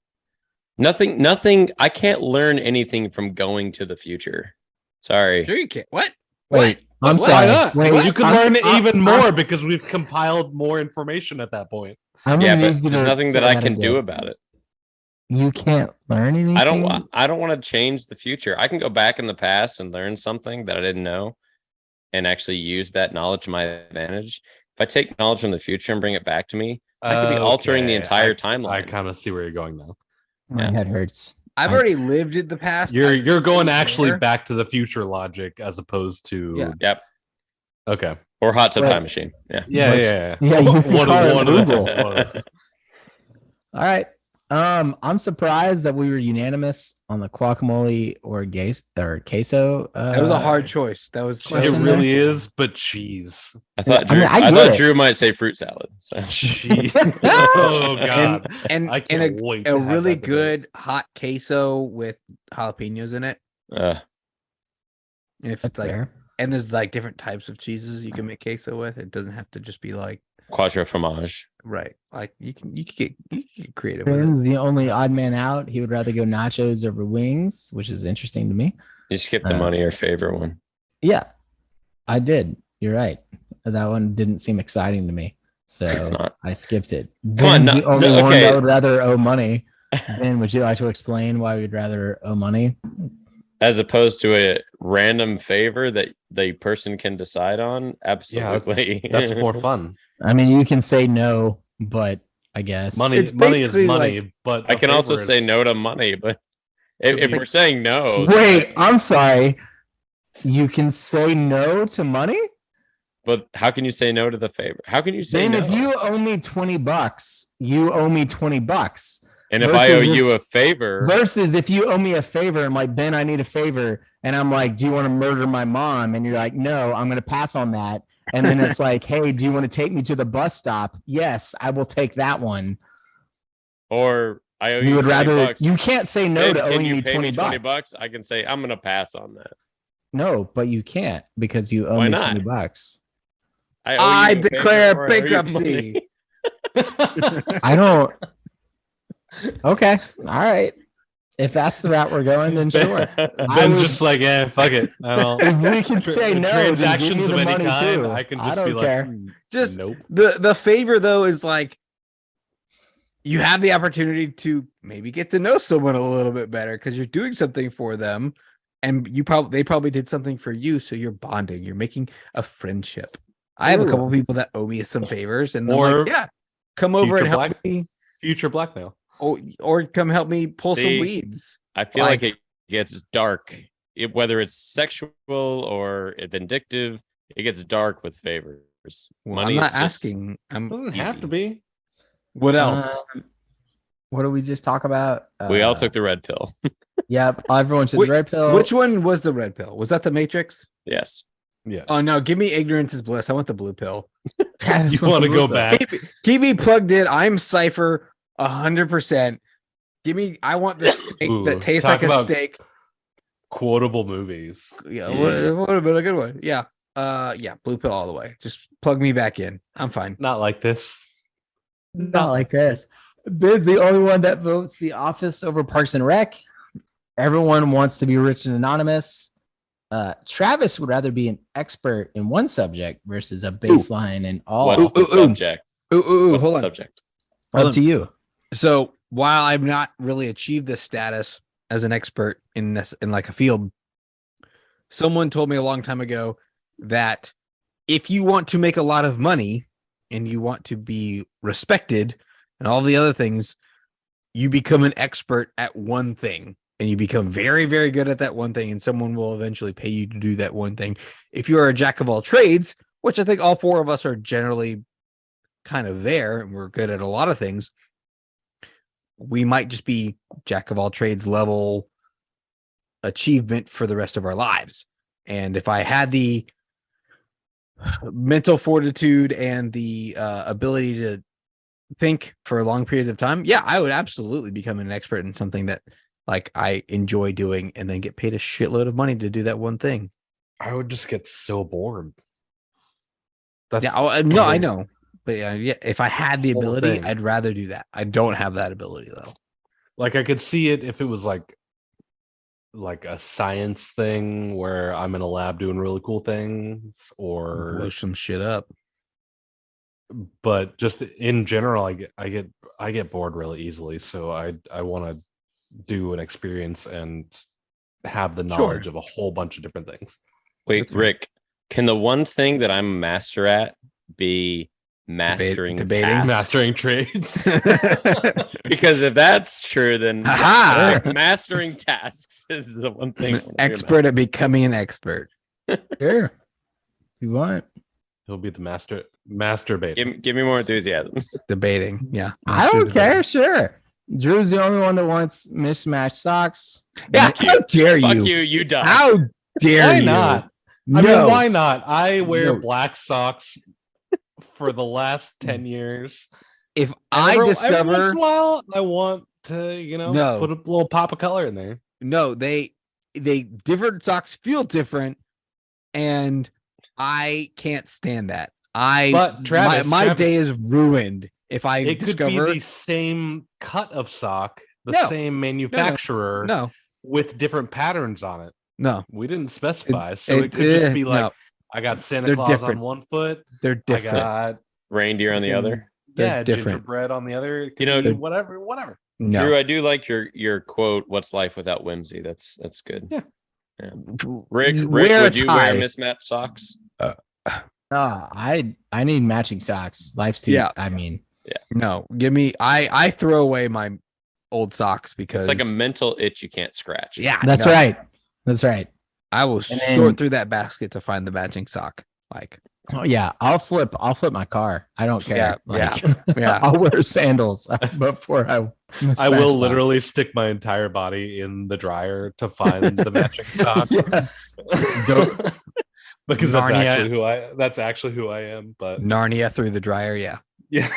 Nothing. I can't learn anything from going to the future. Sorry. Sure you can't. What? Wait, I'm Why sorry. not? Wait, You can I'm- learn I'm- even I'm- more because we've compiled more information at that point. I'm Yeah, gonna but need you there's to nothing say that I can again. do about it. You can't learn anything. I don't want to change the future. I can go back in the past and learn something that I didn't know and actually use that knowledge to my advantage. If I take knowledge from the future and bring it back to me, I could be altering the Okay, entire I timeline. kind of see where you're going now. My Yeah. head hurts. I've already lived in the past. You're going actually there. Back to the Future logic as opposed to Yeah. Yep. Okay. Or hot tub Well, time machine. Yeah. Yeah, But- yeah. Yeah, you can One call it of the Google. two, one of the two. All right. I'm surprised that we were unanimous on the guacamole or queso. That was a hard choice. That was It Question really is, but cheese. I thought I mean, Drew, I I get thought it. Drew might say fruit salad. So. Cheese. Oh god. and I can't wait. to a have really that debate. good hot queso with jalapenos in it. Uh, And if That's it's like, fair. and there's like different types of cheeses you can make queso with. It doesn't have to just be like quattro fromage. right. Like you can get creative with it. Ben's the only odd man out. He would rather go nachos over wings, which is interesting to me. You skip the Uh, money or favor one. Yeah, I did. You're right. That one didn't seem exciting to me, so It's not. I skipped it. Come on, Ben's the no- only no, one okay. that would rather owe money. Ben, would you like to explain why we'd rather owe money? As opposed to a random favor that the person can decide on. Yeah, Absolutely. that's more fun. I mean, you can say no, but I guess Money It's money is basically money, but I a can also favor say is- no to money, but if we're saying no, Wait, I'm sorry. You can say no to money? but how can you say no to the favor? How can you say Then no? if you owe me $20, you owe me $20. And if I owe versus if- you a favor, Versus if you owe me a favor, I'm like, Ben, I need a favor. And I'm like, do you want to murder my mom? And you're like, no, I'm going to pass on that. And then it's like, hey, do you want to take me to the bus stop? Yes, I will take that one. or I owe you, You would 20 rather, bucks, you can't say no then to can owing you me pay 20 me 20 bucks. bucks? I can say I'm gonna pass on that. No, but you can't because you owe Why me not? 20 bucks. I, owe I you a favor declare or I owe you bankruptcy. money. I don't. Okay. All right. If that's the route we're going, then sure. Ben's would- just like, yeah, fuck it. I don't. If we can say no, then give me transactions the of any money kind, too. I can I just don't be like, care. Just nope. the favor though is like you have the opportunity to maybe get to know someone a little bit better because you're doing something for them and they probably did something for you, so you're bonding, you're making a friendship. I have a Ooh. couple people that owe me some favors and I'm Or like, yeah, come over and help me Future blackmail. or come help me pull some See, weeds. I feel like Like- it gets dark. Whether it's sexual or vindictive, it gets dark with favors. Well, Money I'm is not just- asking. I'm Doesn't Easy. have to be. what else? What did we just talk about? We all took the red pill. Yep. Everyone took Wait, the red pill. Which one was the red pill? Was that the Matrix? Yes. Yeah. Oh no, give me ignorance is bliss. I want the blue pill. You want to go back? Keep me plugged in. I'm Cypher 100%. Give me. I want the steak Ooh, that tastes talk like a about- steak. Quotable movies. Yeah, Yeah. what about a good one? Yeah, yeah, blue pill all the way. Just plug me back in. I'm fine. Not like this. Not like this. Ben's the only one that votes The Office over Parks and Rec. Everyone wants to be rich and anonymous. Travis would rather be an expert in one subject versus a baseline in all. What's the subject? Ooh, What's hold the on. subject? Up to you. So while I've not really achieved this status as an expert in this in like a field, someone told me a long time ago that if you want to make a lot of money and you want to be respected and all the other things, you become an expert at one thing and you become very, very good at that one thing, and someone will eventually pay you to do that one thing. If you are a jack of all trades, which I think all four of us are generally kind of there, and we're good at a lot of things, we might just be jack of all trades level achievement for the rest of our lives. And if I had the mental fortitude and the ability to think for long periods of time, yeah, I would absolutely become an expert in something that like I enjoy doing and then get paid a shitload of money to do that one thing. I would just get so bored. Yeah, no, I know. But yeah, if I had the whole ability, thing. I'd rather do that. I don't have that ability though. Like I could see it if it was like a science thing where I'm in a lab doing really cool things, or Blow some shit up. but just in general, I get bored really easily. So I want to do an experience and have the knowledge of a whole bunch of different things. Wait, Rick, can the one thing that I'm a master at be mastering debating? tasks? Mastering trades. Because if that's true, then Aha! mastering tasks is the one thing. I'm an expert at becoming an expert. Sure. If you want. He'll be the masturbator. Give me more enthusiasm. Debating. Yeah. I don't care. Sure. Drew's the only one that wants mismatched socks. Yeah. How dare Fuck you? you dumb. How dare Why you? not? No. I mean, why not? I wear No. black socks for the last 10 years. If And I every once discover in a while, I want to, No. put a little pop of color in there. no, they different socks feel different, and I can't stand that. But Travis, my day is ruined if I It could discover be the same cut of sock, the No. same manufacturer no, with different patterns on it. no, We didn't specify, so it could just be like, I got Santa They're Claus different. on one foot, they're I different. got Reindeer on the other. They're different. gingerbread on the other. It could You know, be they're- whatever. No, Drew, I do like your quote. What's life without whimsy? That's good. Yeah. Rick, Wear a would you wear tie. mismatched socks? I need matching socks. Life's too. Yeah. I mean, No, give me. I throw away my old socks because It's like a mental itch you can't scratch. yeah. that's no. right. That's right. I will And then- sort through that basket to find the matching sock. Like Oh yeah, I'll flip my car. I don't care. yeah. I'll wear sandals before I. I will literally stick my entire body in the dryer to find the matching sock. Yes. Because Narnia. that's actually who I am. But Narnia through the dryer. Yeah. yeah,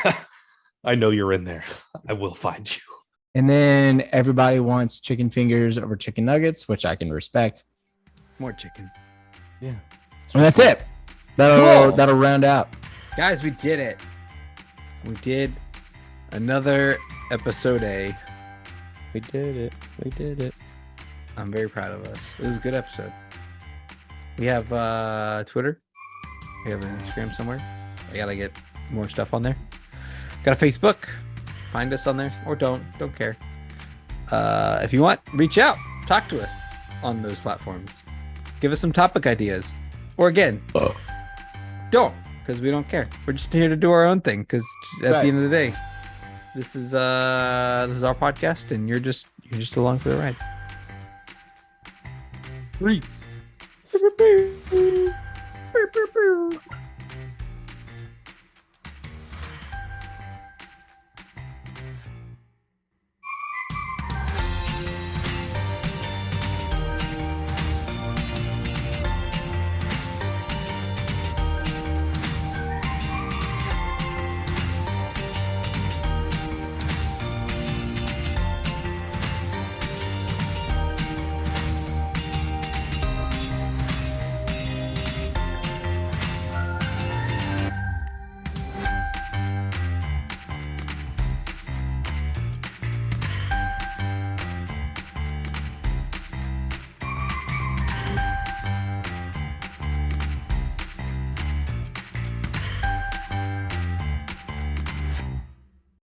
I know you're in there. I will find you. And then everybody wants chicken fingers over chicken nuggets, which I can respect. More chicken. Yeah. And that's it. That'll round out. Guys, we did it. We did another episode A. We did it. We did it. I'm very proud of us. It was a good episode. We have Twitter. We have an Instagram somewhere. I gotta get more stuff on there. Got a Facebook. Find us on there or don't care. If you want, reach out. Talk to us on those platforms. Give us some topic ideas. Or again, don't, because we don't care. We're just here to do our own thing. Because at the end of the day, this is our podcast, and you're just along for the ride. Reese.